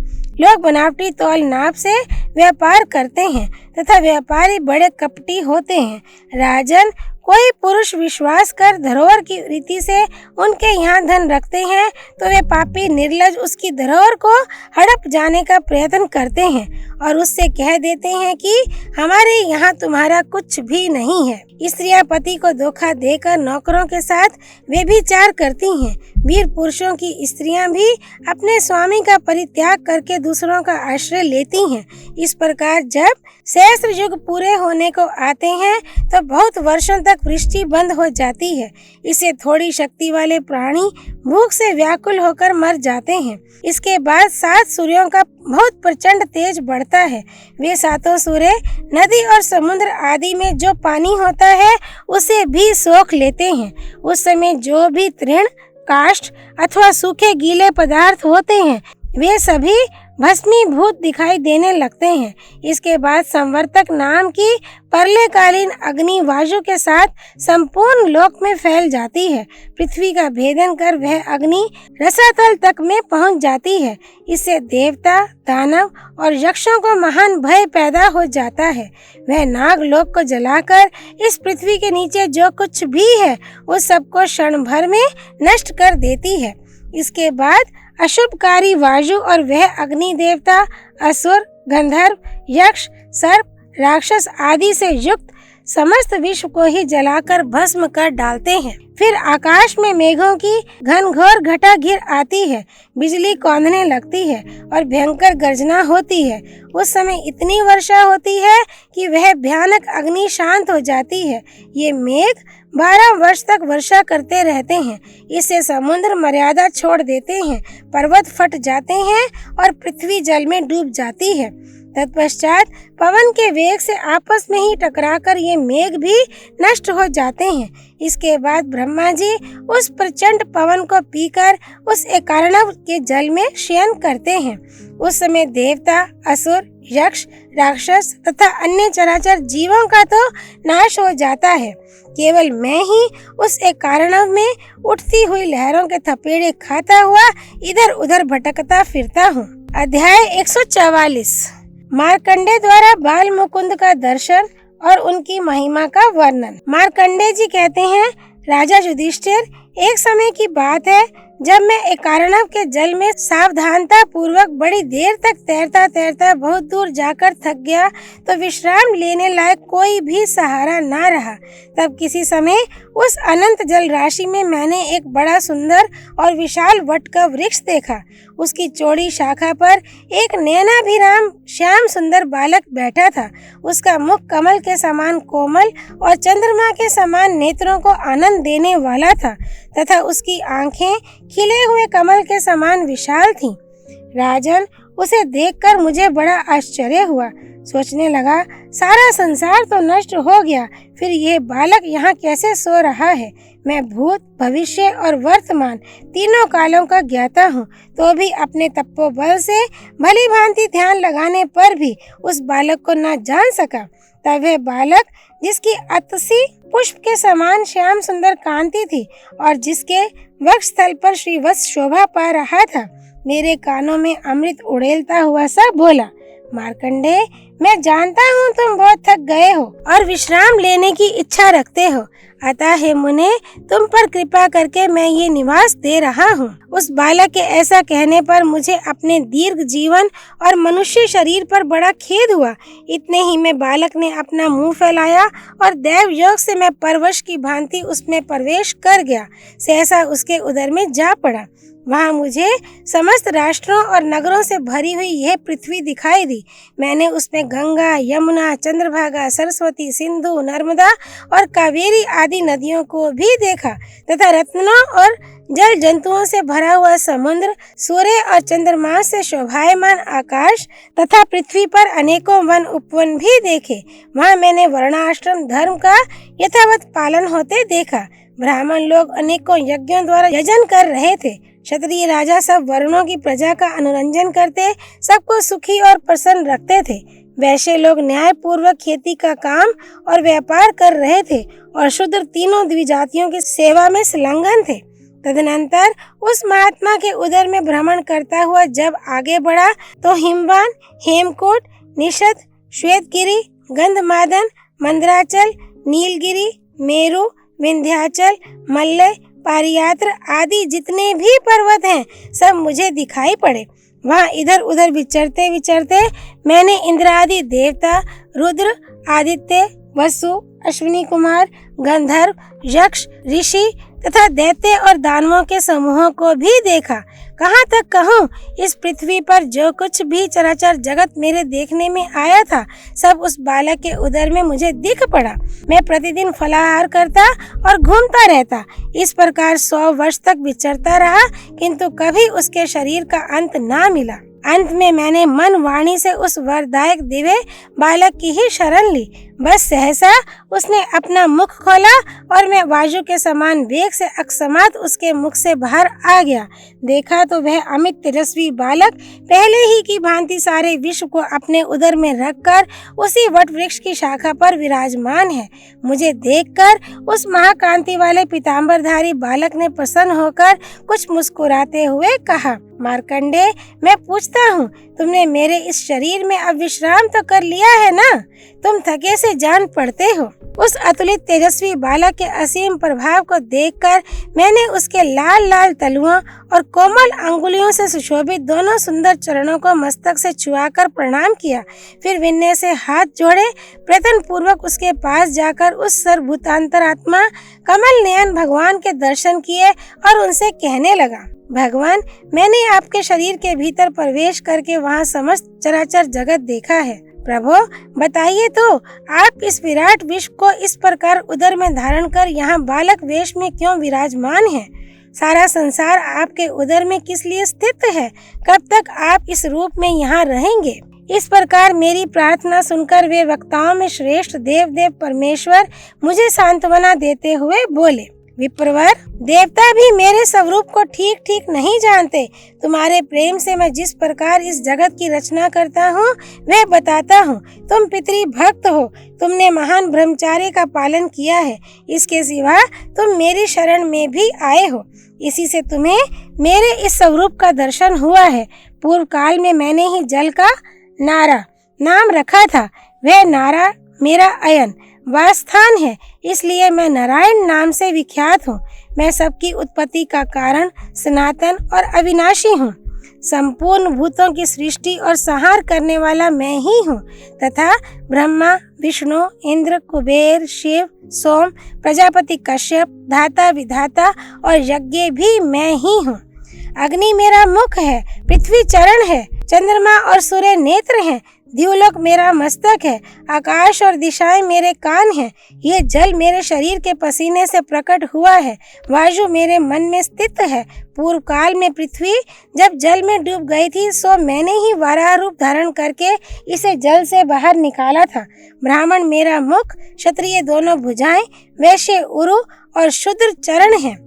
लोग बनावटी तौल नाप से व्यापार करते हैं तथा व्यापारी बड़े कपटी होते हैं। राजन, कोई पुरुष विश्वास कर धरोहर की रीति से उनके यहाँ धन रखते हैं तो वे पापी निर्लज उसकी धरोहर को हड़प जाने का प्रयत्न करते हैं और उससे कह देते हैं कि हमारे यहाँ तुम्हारा कुछ भी नहीं है। स्त्रियां पति को धोखा देकर नौकरों के साथ व्यभिचार करती हैं। वीर पुरुषों की स्त्रियां भी अपने स्वामी का परित्याग करके दूसरों का आश्रय लेती हैं। इस प्रकार जब सहस्त्र युग पूरे होने को आते हैं तो बहुत वर्षों तक वृष्टि बंद हो जाती है। इससे थोड़ी शक्ति वाले प्राणी भूख से व्याकुल होकर मर जाते हैं। इसके बाद 7 सूर्यों का बहुत प्रचंड तेज बढ़ता है। वे 7 सूर्य नदी और समुद्र आदि में जो पानी होता है उसे भी सोख लेते हैं। उस समय जो भी तृण, काष्ठ अथवा सूखे गीले पदार्थ होते हैं वे सभी भस्मीभूत दिखाई देने लगते हैं। इसके बाद संवर्तक नाम की प्रलयकालीन अग्नि वायु के साथ संपूर्ण लोक में फैल जाती है। पृथ्वी का भेदन कर वह अग्नि रसातल तक में पहुंच जाती है। इससे देवता, दानव और यक्षों को महान भय पैदा हो जाता है। वह नाग लोक को जलाकर इस पृथ्वी के नीचे जो कुछ भी है उस सबको क्षण भर में नष्ट कर देती है। इसके बाद अशुभकारी वायु और वह अग्नि देवता, असुर, गंधर्व, यक्ष, सर्प, राक्षस आदि से युक्त समस्त विश्व को ही जलाकर भस्म कर डालते हैं। फिर आकाश में मेघों की घनघोर घटा घिर आती है। बिजली कौंधने लगती है और भयंकर गर्जना होती है। उस समय इतनी वर्षा होती है कि वह भयानक अग्नि शांत हो जाती है। ये मेघ 12 वर्ष तक वर्षा करते रहते हैं। इससे समुद्र मर्यादा छोड़ देते हैं, पर्वत फट जाते हैं और पृथ्वी जल में डूब जाती है। तत्पश्चात पवन के वेग से आपस में ही टकराकर ये मेघ भी नष्ट हो जाते हैं। इसके बाद ब्रह्मा जी उस प्रचंड पवन को पीकर उस एकार्णव के जल में शयन करते हैं। उस समय देवता, असुर, यक्ष, राक्षस तथा अन्य चराचर जीवों का तो नाश हो जाता है। केवल मैं ही उस एकार्णव में उठती हुई लहरों के थपेड़े खाता हुआ इधर उधर भटकता फिरता हूँ। अध्याय 144। मार्कंडे द्वारा बाल मुकुंद का दर्शन और उनकी महिमा का वर्णन। मार्कंडे जी कहते हैं, राजा युधिष्ठिर, एक समय की बात है जब मैं एकार्णव के जल में सावधानता पूर्वक बड़ी देर तक तैरता तैरता बहुत दूर जाकर थक गया तो विश्राम लेने लायक कोई भी सहारा ना रहा। तब किसी समय उस अनंत जल राशि में मैंने एक बड़ा सुंदर और विशाल वट का वृक्ष देखा। उसकी चौड़ी शाखा पर एक नयनाभिराम श्याम सुंदर बालक बैठा था। उसका मुख कमल के समान कोमल और चंद्रमा के समान नेत्रों को आनंद देने वाला था तथा उसकी आंखें खिले हुए कमल के समान विशाल थीं। राजन, उसे देखकर मुझे बड़ा आश्चर्य हुआ। सोचने लगा, सारा संसार तो नष्ट हो गया, फिर यह बालक यहाँ कैसे सो रहा है? मैं भूत, भविष्य और वर्तमान तीनों कालों का ज्ञाता हूँ, तो भी अपने तपोबल से भली भांति ध्यान लगाने पर भी उस बालक को न जान सका। तब वह बालक, जिसकी अतसी पुष्प के समान श्याम सुंदर कांति थी और जिसके वक्ष स्थल पर श्रीवत्स शोभा पा रहा था, मेरे कानों में अमृत उड़ेलता हुआ सा बोला, मार्कंडे, मैं जानता हूँ तुम बहुत थक गए हो और विश्राम लेने की इच्छा रखते हो, अतः हे मुने, तुम पर कृपा करके मैं ये निवास दे रहा हूँ। उस बालक के ऐसा कहने पर मुझे अपने दीर्घ जीवन और मनुष्य शरीर पर बड़ा खेद हुआ। इतने ही में बालक ने अपना मुंह फैलाया और दैव योग से मैं परवश की भांति उसमें प्रवेश कर गया। सहसा उसके उदर में जा पड़ा। वहाँ मुझे समस्त राष्ट्रों और नगरों से भरी हुई यह पृथ्वी दिखाई दी। मैंने उसमें गंगा, यमुना, चंद्रभागा, सरस्वती, सिंधु, नर्मदा और कावेरी आदि नदियों को भी देखा तथा रत्नों और जल जंतुओं से भरा हुआ समुद्र, सूर्य और चंद्रमा से शोभायमान आकाश तथा पृथ्वी पर अनेकों वन उपवन भी देखे। वहाँ मैंने वर्णाश्रम धर्म का यथावत पालन होते देखा। ब्राह्मण लोग अनेकों यज्ञों द्वारा यजन कर रहे थे। क्षत्रिय राजा सब वर्णों की प्रजा का अनुरंजन करते, सबको सुखी और प्रसन्न रखते थे। वैश्य लोग न्याय पूर्वक खेती का काम और व्यापार कर रहे थे और शूद्र तीनों द्विजातियों की सेवा में संलग्न थे। तदनंतर उस महात्मा के उदर में भ्रमण करता हुआ जब आगे बढ़ा तो हिमवान, हेमकोट, निषद, श्वेतगिरी, गंधमादन, मंदराचल, नीलगिरी, मेरु, विंध्याचल, मल्लय, पारियात्र आदि जितने भी पर्वत हैं सब मुझे दिखाई पड़े। वहाँ इधर उधर विचरते विचरते मैंने इंद्र आदि देवता, रुद्र, आदित्य, वसु, अश्विनी कुमार, गंधर्व, यक्ष, ऋषि तथा दैत्य और दानवों के समूहों को भी देखा। कहाँ तक कहूँ, इस पृथ्वी पर जो कुछ भी चराचर जगत मेरे देखने में आया था सब उस बालक के उदर में मुझे दिख पड़ा। मैं प्रतिदिन फलाहार करता और घूमता रहता। इस प्रकार 100 वर्ष तक विचरता रहा, किंतु कभी उसके शरीर का अंत ना मिला। अंत में मैंने मन वाणी से उस वरदायक दिव्य बालक की ही शरण ली। बस सहसा उसने अपना मुख खोला और मैं वायु के समान वेग से अकस्मात उसके मुख से बाहर आ गया। देखा तो वह अमित तेजस्वी बालक पहले ही की भांति सारे विश्व को अपने उदर में रखकर उसी वट वृक्ष की शाखा पर विराजमान है। मुझे देखकर उस महाकांति वाले पीताम्बरधारी बालक ने प्रसन्न होकर कुछ मुस्कुराते हुए कहा, मार्कंडे, मैं पूछता हूँ, तुमने मेरे इस शरीर में अब विश्राम तो कर लिया है ना? तुम थके से जान पड़ते हो। उस अतुलित तेजस्वी बालक के असीम प्रभाव को देखकर मैंने उसके लाल लाल तलुओं और कोमल अंगुलियों से सुशोभित दोनों सुंदर चरणों को मस्तक से छुआकर प्रणाम किया। फिर विनय से हाथ जोड़े प्रयत्न पूर्वक उसके पास जाकर उस सर्वभूतांतरात्मा कमल नयन भगवान के दर्शन किए और उनसे कहने लगा, भगवान, मैंने आपके शरीर के भीतर प्रवेश करके वहाँ समस्त चराचर जगत देखा है। प्रभु, बताइए तो, आप इस विराट विश्व को इस प्रकार उदर में धारण कर यहाँ बालक वेश में क्यों विराजमान हैं? सारा संसार आपके उदर में किस लिए स्थित है? कब तक आप इस रूप में यहाँ रहेंगे? इस प्रकार मेरी प्रार्थना सुनकर वे वक्ताओं में श्रेष्ठ देव परमेश्वर मुझे सांत्वना देते हुए बोले, विप्रवर, देवता भी मेरे स्वरूप को ठीक ठीक नहीं जानते। तुम्हारे प्रेम से मैं जिस प्रकार इस जगत की रचना करता हूँ वह बताता हूँ। तुम पितृ भक्त हो, तुमने महान ब्रह्मचार्य का पालन किया है। इसके सिवा तुम मेरी शरण में भी आए हो, इसी से तुम्हें मेरे इस स्वरूप का दर्शन हुआ है। पूर्व काल में मैंने ही जल का नारा नाम रखा था। वह नारा मेरा अयन वासस्थान है, इसलिए मैं नारायण नाम से विख्यात हूँ। मैं सबकी उत्पत्ति का कारण, सनातन और अविनाशी हूँ। संपूर्ण भूतों की सृष्टि और संहार करने वाला मैं ही हूँ तथा ब्रह्मा, विष्णु, इंद्र, कुबेर, शिव, सोम, प्रजापति, कश्यप, धाता, विधाता और यज्ञ भी मैं ही हूँ। अग्नि मेरा मुख है, पृथ्वी चरण है, चंद्रमा और सूर्य नेत्र हैं, द्युलोक मेरा मस्तक है, आकाश और दिशाएं मेरे कान हैं। ये जल मेरे शरीर के पसीने से प्रकट हुआ है, वायु मेरे मन में स्थित है। पूर्व काल में पृथ्वी जब जल में डूब गई थी, सो मैंने ही वराह रूप धारण करके इसे जल से बाहर निकाला था। ब्राह्मण मेरा मुख, क्षत्रिय दोनों भुजाएं, वैश्य उरु और शूद्र चरण हैं।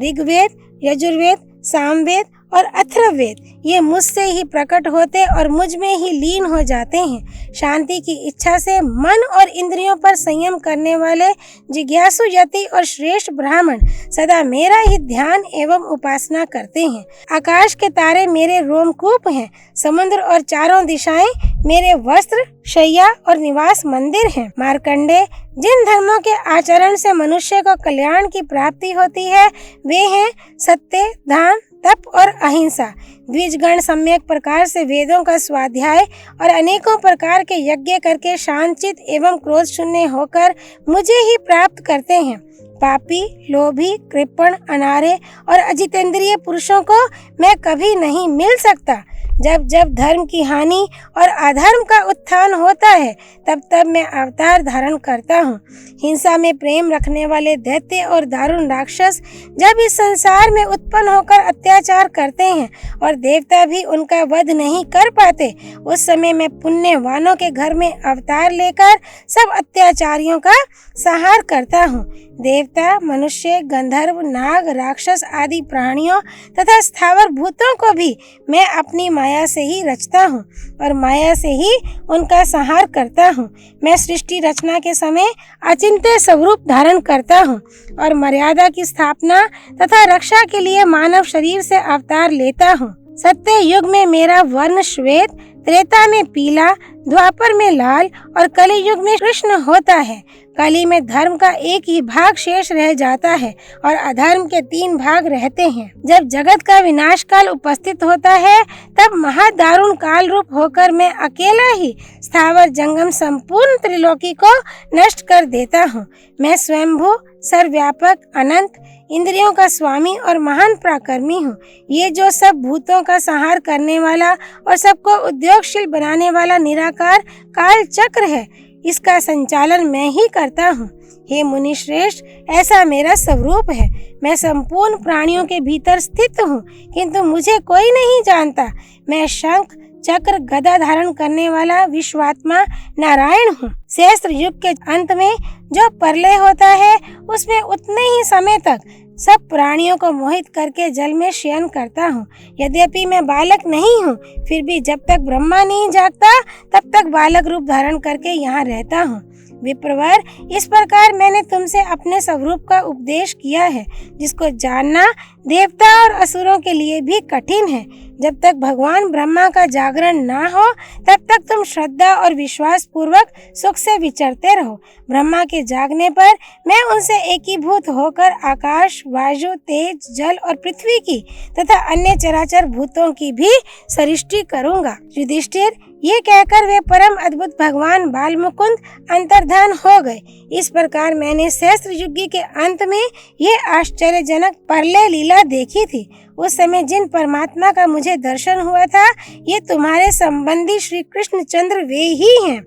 ऋग्वेद, यजुर्वेद, सामवेद और अथर्ववेद ये मुझसे ही प्रकट होते और मुझ में ही लीन हो जाते हैं। शांति की इच्छा से मन और इंद्रियों पर संयम करने वाले जिज्ञासु यति और श्रेष्ठ ब्राह्मण सदा मेरा ही ध्यान एवं उपासना करते हैं। आकाश के तारे मेरे रोमकूप हैं, समुद्र और चारों दिशाएं मेरे वस्त्र, शैया और निवास मंदिर हैं। मार्कंडे, जिन धर्मों के आचरण से मनुष्य को कल्याण की प्राप्ति होती है वे हैं सत्य, दान, तप और अहिंसा। द्विजगण सम्यक प्रकार से वेदों का स्वाध्याय और अनेकों प्रकार के यज्ञ करके शांतचित एवं क्रोध शून्य होकर मुझे ही प्राप्त करते हैं। पापी, लोभी, कृपण, अनारे और अजितेंद्रिय पुरुषों को मैं कभी नहीं मिल सकता। जब जब धर्म की हानि और अधर्म का उत्थान होता है तब तब मैं अवतार धारण करता हूँ। हिंसा में प्रेम रखने वाले दैत्य और दारुण राक्षस जब इस संसार में उत्पन्न होकर अत्याचार करते हैं और देवता भी उनका वध नहीं कर पाते, उस समय मैं पुण्यवानों के घर में अवतार लेकर सब अत्याचारियों का संहार करता हूँ। देवता, मनुष्य, गंधर्व, नाग, राक्षस आदि प्राणियों तथा स्थावर भूतों को भी मैं अपनी माया से ही रचता हूँ और माया से ही उनका संहार करता हूँ। मैं सृष्टि रचना के समय अचिंत्य स्वरूप धारण करता हूँ और मर्यादा की स्थापना तथा रक्षा के लिए मानव शरीर से अवतार लेता हूँ। सत्य युग में मेरा वर्ण श्वेत, त्रेता में पीला, द्वापर में लाल और कली युग में कृष्ण होता है। कली में धर्म का एक ही भाग शेष रह जाता है और अधर्म के 3 भाग रहते हैं। जब जगत का विनाश काल उपस्थित होता है तब महादारुण काल रूप होकर मैं अकेला ही स्थावर जंगम संपूर्ण त्रिलोकी को नष्ट कर देता हूँ। मैं स्वयंभू, सर्वव्यापक, अनंत, इंद्रियों का स्वामी और महान पराक्रमी हूँ। ये जो सब भूतों का संहार करने वाला और सबको उद्योगशील बनाने वाला निराकार काल चक्र है, इसका संचालन मैं ही करता हूँ। हे मुनि श्रेष्ठ, ऐसा मेरा स्वरूप है। मैं संपूर्ण प्राणियों के भीतर स्थित हूँ, किंतु मुझे कोई नहीं जानता। मैं शंख, चक्र, गदा धारण करने वाला विश्वात्मा नारायण हूँ। सहस्त्र युग के अंत में जो प्रलय होता है उसमें उतने ही समय तक सब प्राणियों को मोहित करके जल में शयन करता हूँ। यद्यपि मैं बालक नहीं हूँ, फिर भी जब तक ब्रह्मा नहीं जागता तब तक बालक रूप धारण करके यहाँ रहता हूँ। विप्रवर, इस प्रकार मैंने तुमसे अपने स्वरूप का उपदेश किया है, जिसको जानना देवता और असुरों के लिए भी कठिन है। जब तक भगवान ब्रह्मा का जागरण ना हो तब तक तुम श्रद्धा और विश्वास पूर्वक सुख से विचरते रहो। ब्रह्मा के जागने पर मैं उनसे एकीभूत होकर आकाश, वायु, तेज, जल और पृथ्वी की तथा अन्य चराचर भूतों की भी सृष्टि करूंगा। युधिष्ठिर, ये कहकर वे परम अद्भुत भगवान बाल मुकुंद अंतर्धान हो गए। इस प्रकार मैंने सहस्त्र युग के अंत में ये आश्चर्यजनक प्रलय लीला देखी थी। उस समय जिन परमात्मा का मुझे दर्शन हुआ था, ये तुम्हारे संबंधी श्री कृष्ण चंद्र वे ही हैं।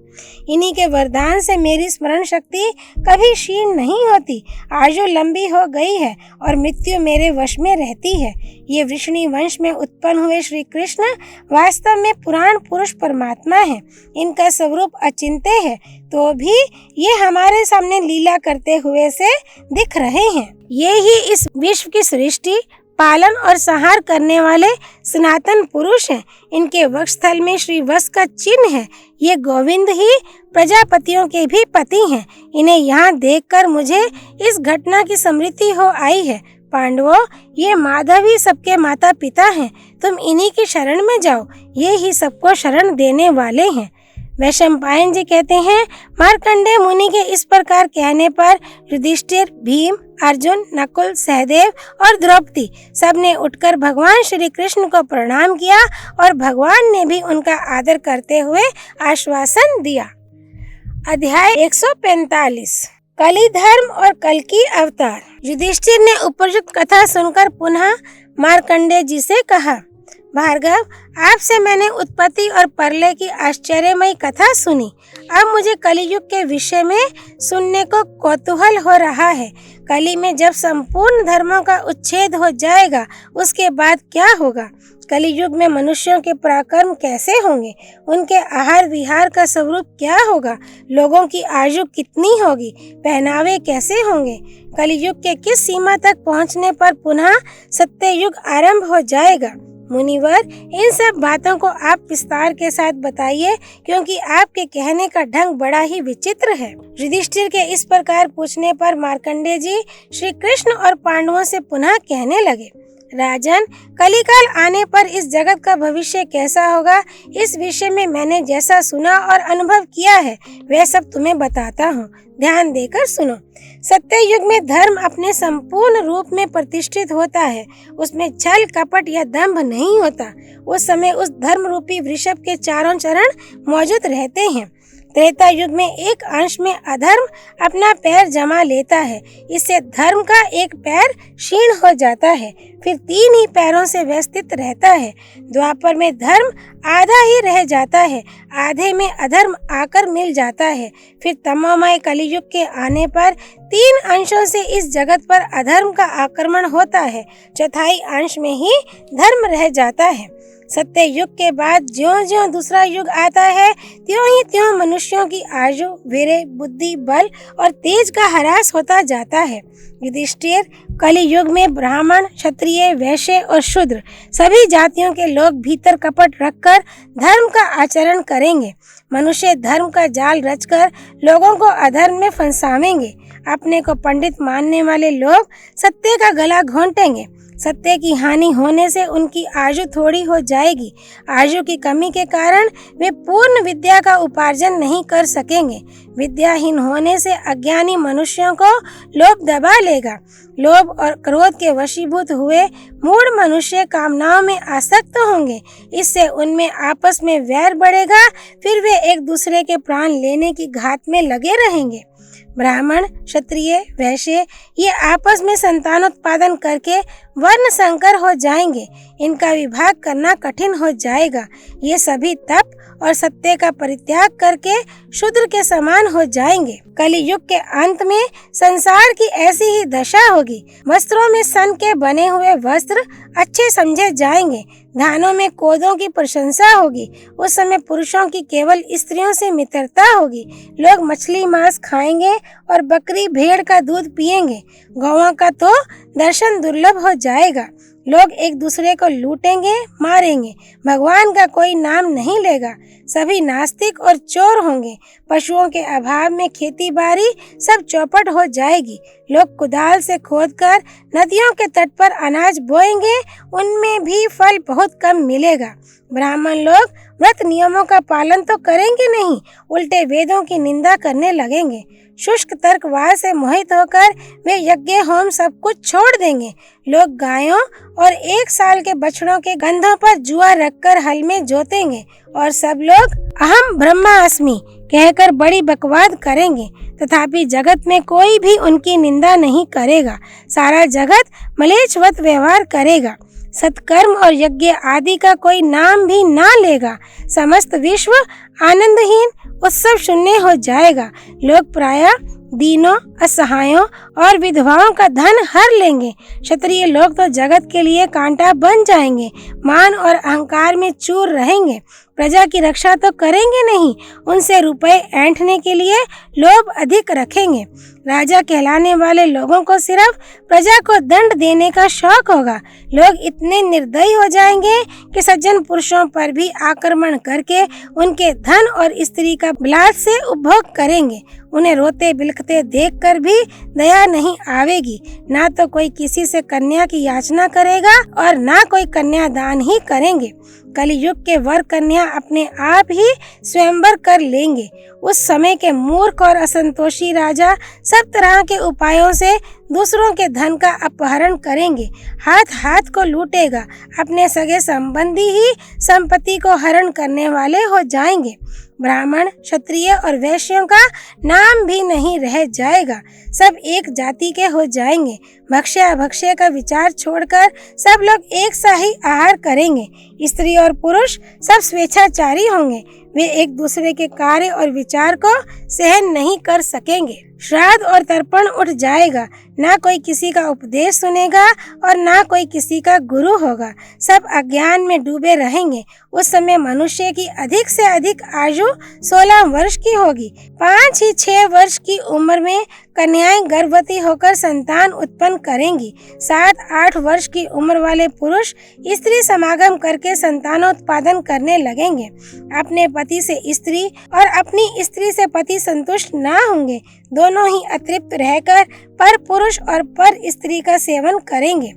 इन्हीं के वरदान से मेरी स्मरण शक्ति कभी क्षीण नहीं होती। आयु लंबी हो गई है और मृत्यु मेरे वश में रहती है। ये वृषणी वंश में उत्पन्न हुए श्री कृष्ण वास्तव में पुराण पुरुष परमात्मा है। इनका स्वरूप अचिंत्य है, तो भी ये हमारे सामने लीला करते हुए से दिख रहे हैं। ये ही इस विश्व की सृष्टि, पालन और संहार करने वाले सनातन पुरुष हैं। इनके वक्षस्थल में श्री वत्स का चिन्ह है। ये गोविंद ही प्रजापतियों के भी पति हैं। इन्हें यहाँ देखकर मुझे इस घटना की स्मृति हो आई है। पांडवों, ये माधव ही सबके माता पिता हैं। तुम इन्हीं की शरण में जाओ, ये ही सबको शरण देने वाले हैं। वैशंपायन जी कहते हैं, मार्कंडेय मुनि के इस प्रकार कहने पर युधिष्ठिर, भीम, अर्जुन, नकुल, सहदेव और द्रौपदी सबने उठकर भगवान श्री कृष्ण को प्रणाम किया और भगवान ने भी उनका आदर करते हुए आश्वासन दिया। अध्याय 145 कली धर्म और कल की अवतार। युधिष्ठिर ने उपयुक्त कथा सुनकर पुनः मार्कंडेय जी से कहा, भार्गव, आपसे मैंने उत्पत्ति और प्रलय की आश्चर्यमयी कथा सुनी। अब मुझे कलियुग के विषय में सुनने को कौतूहल हो रहा है। कली में जब संपूर्ण धर्मों का उच्छेद हो जाएगा, उसके बाद क्या होगा? कलियुग में मनुष्यों के पराक्रम कैसे होंगे? उनके आहार विहार का स्वरूप क्या होगा? लोगों की आयु कितनी होगी? पहनावे कैसे होंगे? कलियुग के किस सीमा तक पहुंचने पर पुनः सत्ययुग आरंभ हो जाएगा? मुनिवर, इन सब बातों को आप विस्तार के साथ बताइए, क्योंकि आपके कहने का ढंग बड़ा ही विचित्र है। युधिष्ठिर के इस प्रकार पूछने पर मार्कंडेय जी श्री कृष्ण और पांडवों से पुनः कहने लगे, राजन, कलिकाल आने पर इस जगत का भविष्य कैसा होगा, इस विषय में मैंने जैसा सुना और अनुभव किया है वह सब तुम्हें बताता हूँ। ध्यान देकर सुनो। सत्य युग में धर्म अपने संपूर्ण रूप में प्रतिष्ठित होता है। उसमें छल, कपट या दंभ नहीं होता। उस समय उस धर्म रूपी वृषभ के चारों चरण मौजूद रहते हैं। त्रेता युग में एक अंश में अधर्म अपना पैर जमा लेता है। इससे धर्म का एक पैर क्षीण हो जाता है, फिर 3 ही पैरों से व्यवस्थित रहता है। द्वापर में धर्म आधा ही रह जाता है, आधे में अधर्म आकर मिल जाता है। फिर तमोमय कलियुग के आने पर 3 अंशों से इस जगत पर अधर्म का आक्रमण होता है, चौथाई अंश में ही धर्म रह जाता है। सत्य युग के बाद ज्यों-ज्यों दूसरा युग आता है, त्यों मनुष्यों की आयु, वीर्य, बुद्धि, बल और तेज का ह्रास होता जाता है। युधिष्ठिर, कलि युग में ब्राह्मण, क्षत्रिय, वैश्य और शूद्र सभी जातियों के लोग भीतर कपट रखकर धर्म का आचरण करेंगे। मनुष्य धर्म का जाल रचकर लोगों को अधर्म में फंसावेंगे। अपने को पंडित मानने वाले लोग सत्य का गला घोंटेंगे। सत्य की हानि होने से उनकी आयु थोड़ी हो जाएगी। आयु की कमी के कारण वे पूर्ण विद्या का उपार्जन नहीं कर सकेंगे। विद्याहीन होने से अज्ञानी मनुष्यों को लोभ दबा लेगा। लोभ और क्रोध के वशीभूत हुए मूढ़ मनुष्य कामनाओं में आसक्त होंगे। इससे उनमें आपस में वैर बढ़ेगा। फिर वे एक दूसरे के प्राण लेने की घात में लगे रहेंगे। ब्राह्मण, क्षत्रिय, वैश्य ये आपस में संतानोत्पादन करके वर्ण संकर हो जाएंगे। इनका विभाग करना कठिन हो जाएगा। ये सभी तप और सत्य का परित्याग करके शूद्र के समान हो जाएंगे। कलियुग के अंत में संसार की ऐसी ही दशा होगी। वस्त्रों में सन के बने हुए वस्त्र अच्छे समझे जाएंगे। धानों में कोदों की प्रशंसा होगी। उस समय पुरुषों की केवल स्त्रियों से मित्रता होगी। लोग मछली मांस खाएंगे और बकरी भेड़ का दूध पिएंगे। गौओं का तो दर्शन दुर्लभ हो जाएगा। लोग एक दूसरे को लूटेंगे, मारेंगे। भगवान का कोई नाम नहीं लेगा। सभी नास्तिक और चोर होंगे। पशुओं के अभाव में खेती बाड़ी सब चौपट हो जाएगी। लोग कुदाल से खोदकर नदियों के तट पर अनाज बोएंगे, उनमें भी फल बहुत कम मिलेगा। ब्राह्मण लोग व्रत नियमों का पालन तो करेंगे नहीं, उल्टे वेदों की निंदा करने लगेंगे। शुष्क तर्कवाद से मोहित होकर वे यज्ञ होम सब कुछ छोड़ देंगे। लोग गायों और 1 साल के बछड़ों के गंधों पर जुआ रखकर हल में जोतेंगे और सब लोग अहम ब्रह्मास्मि कहकर बड़ी बकवाद करेंगे। तथापि जगत में कोई भी उनकी निंदा नहीं करेगा। सारा जगत मलेच्छवत व्यवहार करेगा। सत्कर्म और यज्ञ आदि का कोई नाम भी ना लेगा। समस्त विश्व आनंदहीन उत्सव शून्य हो जाएगा। लोग प्रायः दीनों, असहायों और विधवाओं का धन हर लेंगे। क्षत्रिय लोग तो जगत के लिए कांटा बन जाएंगे, मान और अहंकार में चूर रहेंगे, प्रजा की रक्षा तो करेंगे नहीं, उनसे रुपए ऐंठने के लिए लोभ अधिक रखेंगे। राजा कहलाने वाले लोगों को सिर्फ प्रजा को दंड देने का शौक होगा। लोग इतने निर्दयी हो जाएंगे कि सज्जन पुरुषों पर भी आक्रमण करके उनके धन और स्त्री का बलात् से उपभोग करेंगे। उन्हें रोते बिलखते देखकर भी दया नहीं आवेगी। ना तो कोई किसी से कन्या की याचना करेगा और ना कोई कन्यादान ही करेंगे। कलियुग के वर कन्या अपने आप ही स्वयंवर कर लेंगे। उस समय के मूर्ख और असंतोषी राजा सब तरह के उपायों से दूसरों के धन का अपहरण करेंगे। हाथ हाथ को लूटेगा। अपने सगे संबंधी ही संपत्ति को हरण करने वाले हो जाएंगे। ब्राह्मण, क्षत्रिय और वैश्यों का नाम भी नहीं रह जाएगा। सब एक जाति के हो जाएंगे। भक्ष्य अभक्ष्य का विचार छोड़कर सब लोग एक सा ही आहार करेंगे। स्त्री और पुरुष सब स्वेच्छाचारी होंगे। वे एक दूसरे के कार्य और विचार को सहन नहीं कर सकेंगे। श्राद्ध और तर्पण उठ जाएगा। ना कोई किसी का उपदेश सुनेगा और ना कोई किसी का गुरु होगा। सब अज्ञान में डूबे रहेंगे। उस समय मनुष्य की अधिक से अधिक आयु 16 वर्ष की होगी। 5 ही 6 वर्ष की उम्र में कन्याएं गर्भवती होकर संतान उत्पन्न करेंगी। 7-8 वर्ष की उम्र वाले पुरुष स्त्री समागम करके संतानोत्पादन करने लगेंगे। अपने पति से स्त्री और अपनी स्त्री से पति संतुष्ट ना होंगे। दोनों ही अतृप्त रहकर पर पुरुष और पर स्त्री का सेवन करेंगे।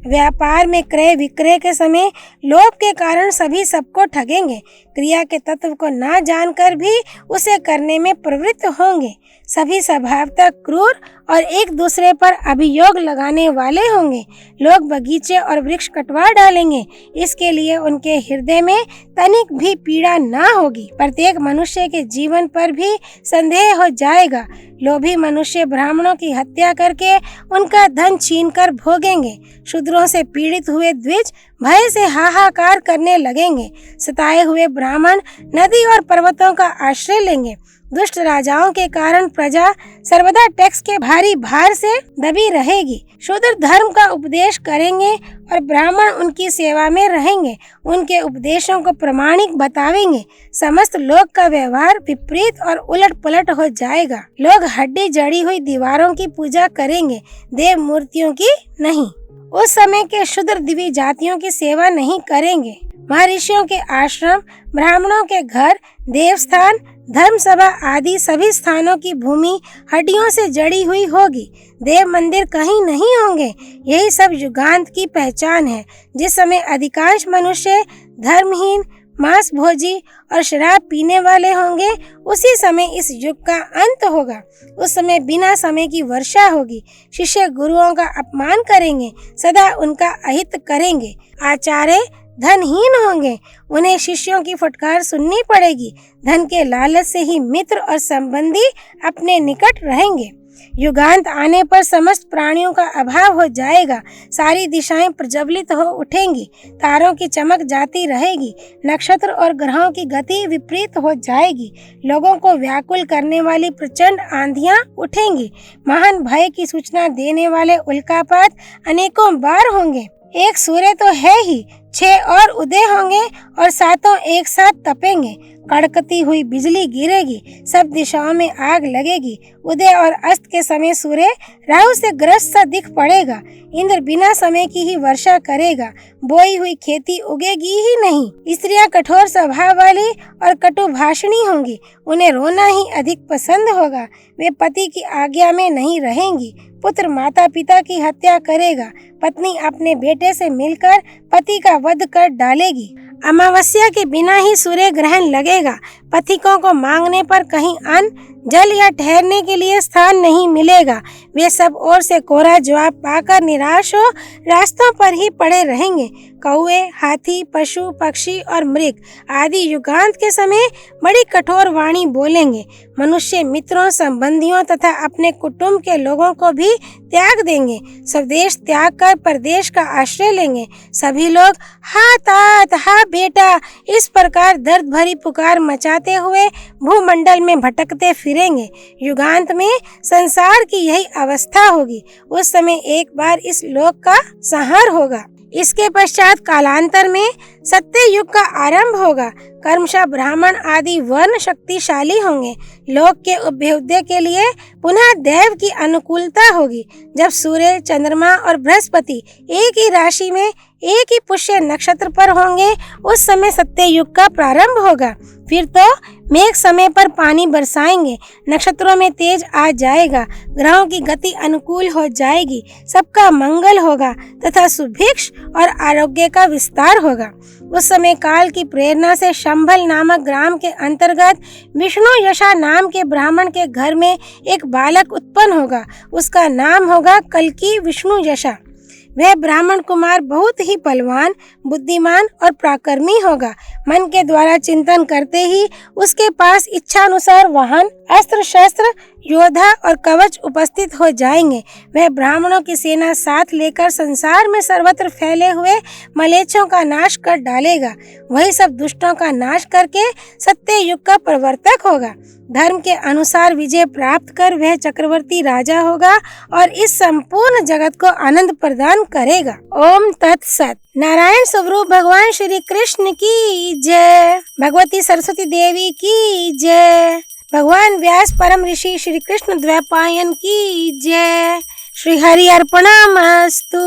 व्यापार में क्रय विक्रय के समय लोभ के कारण सभी सबको ठगेंगे। क्रिया के तत्व को ना जानकर भी उसे करने में प्रवृत्त होंगे। सभी स्वभावतः क्रूर और एक दूसरे पर अभियोग लगाने वाले होंगे। लोग बगीचे और वृक्ष कटवा डालेंगे। इसके लिए उनके हृदय में तनिक भी पीड़ा ना होगी। प्रत्येक मनुष्य के जीवन पर भी संदेह हो जाएगा। लोभी मनुष्य ब्राह्मणों की हत्या करके उनका धन छीनकर भोगेंगे। शूद्रों से पीड़ित हुए द्विज भय से हाहाकार करने लगेंगे। सताए हुए ब्राह्मण नदी और पर्वतों का आश्रय लेंगे। दुष्ट राजाओं के कारण प्रजा सर्वदा टैक्स के भारी भार से दबी रहेगी। शूद्र धर्म का उपदेश करेंगे और ब्राह्मण उनकी सेवा में रहेंगे। उनके उपदेशों को प्रामाणिक बतावेंगे। समस्त लोक का व्यवहार विपरीत और उलट पलट हो जाएगा। लोग हड्डी जड़ी हुई दीवारों की पूजा करेंगे, देव मूर्तियों की नहीं। उस समय के शूद्र दिव्य जातियों की सेवा नहीं करेंगे। महर्षियों के आश्रम, ब्राह्मणों के घर, देवस्थान, धर्म सभा आदि सभी स्थानों की भूमि हड्डियों से जड़ी हुई होगी। देव मंदिर कहीं नहीं होंगे। यही सब युगांत की पहचान है। जिस समय अधिकांश मनुष्य धर्महीन, मांस भोजी और शराब पीने वाले होंगे, उसी समय इस युग का अंत होगा। उस समय बिना समय की वर्षा होगी। शिष्य गुरुओं का अपमान करेंगे, सदा उनका अहित करेंगे। आचार्य धनहीन होंगे, उन्हें शिष्यों की फटकार सुननी पड़ेगी। धन के लालच से ही मित्र और संबंधी अपने निकट रहेंगे। युगांत आने पर समस्त प्राणियों का अभाव हो जाएगा। सारी दिशाएं प्रज्वलित हो उठेंगी। तारों की चमक जाती रहेगी। नक्षत्र और ग्रहों की गति विपरीत हो जाएगी। लोगों को व्याकुल करने वाली प्रचंड आंधियां उठेंगी। महान भय की सूचना देने वाले उल्कापात अनेकों बार होंगे। एक सूर्य तो है ही, 6 और उदय होंगे और 7 एक साथ तपेंगे। कड़कती हुई बिजली गिरेगी। सब दिशाओं में आग लगेगी। उदय और अस्त के समय सूर्य राहु से ग्रस्त सा दिख पड़ेगा। इंद्र बिना समय की ही वर्षा करेगा। बोई हुई खेती उगेगी ही नहीं। स्त्रियां कठोर स्वभाव वाली और कटुभाषिणी होंगी। उन्हें रोना ही अधिक पसंद होगा। वे पति की आज्ञा में नहीं रहेंगी। पुत्र माता पिता की हत्या करेगा। पत्नी अपने बेटे से मिलकर पति का वध कर डालेगी। अमावस्या के बिना ही सूर्य ग्रहण लगेगा। पथिकों को मांगने पर कहीं अन्न, जल या ठहरने के लिए स्थान नहीं मिलेगा। वे सब ओर से कोरा जवाब पाकर निराश हो रास्तों पर ही पड़े रहेंगे। कौवे, हाथी, पशु, पक्षी और मृग आदि युगांत के समय बड़ी कठोर वाणी बोलेंगे। मनुष्य मित्रों, संबंधियों तथा अपने कुटुंब के लोगों को भी त्याग देंगे। स्वदेश त्याग कर परदेश का आश्रय लेंगे। सभी लोग हा तात, हा बेटा, इस प्रकार दर्द भरी पुकार मचाते हुए भूमंडल में भटकते फिरेंगे। युगांत में संसार की यही अवस्था होगी। उस समय एक बार इस लोक का संहार होगा। इसके पश्चात कालांतर में सत्य युग का आरंभ होगा। कर्मशः ब्राह्मण आदि वर्ण शक्तिशाली होंगे। लोक के अभ्युदय के लिए पुनः देव की अनुकूलता होगी। जब सूर्य, चंद्रमा और बृहस्पति एक ही राशि में एक ही पुष्य नक्षत्र पर होंगे, उस समय सत्य युग का प्रारंभ होगा। फिर तो मेघ समय पर पानी बरसाएंगे, नक्षत्रों में तेज आ जाएगा, ग्रहों की गति अनुकूल हो जाएगी, सबका मंगल होगा तथा सुभिक्ष और आरोग्य का विस्तार होगा। उस समय काल की प्रेरणा से शंभल नामक ग्राम के अंतर्गत विष्णु यशा नाम के ब्राह्मण के घर में एक बालक उत्पन्न होगा। उसका नाम होगा कल्की विष्णु यशा। वह ब्राह्मण कुमार बहुत ही बलवान, बुद्धिमान और पराक्रमी होगा। मन के द्वारा चिंतन करते ही उसके पास इच्छानुसार वाहन, अस्त्र शस्त्र, योद्धा और कवच उपस्थित हो जाएंगे। वह ब्राह्मणों की सेना साथ लेकर संसार में सर्वत्र फैले हुए मलेच्छों का नाश कर डालेगा। वही सब दुष्टों का नाश करके सत्य युग का प्रवर्तक होगा। धर्म के अनुसार विजय प्राप्त कर वह चक्रवर्ती राजा होगा और इस संपूर्ण जगत को आनंद प्रदान करेगा। ओम तत्सत। नारायण स्वरूप भगवान श्री कृष्ण की जय। भगवती सरस्वती देवी की जय। भगवान व्यास परम ऋषि श्री कृष्ण द्वैपायन की जय। श्री हरि अर्पणमस्तु।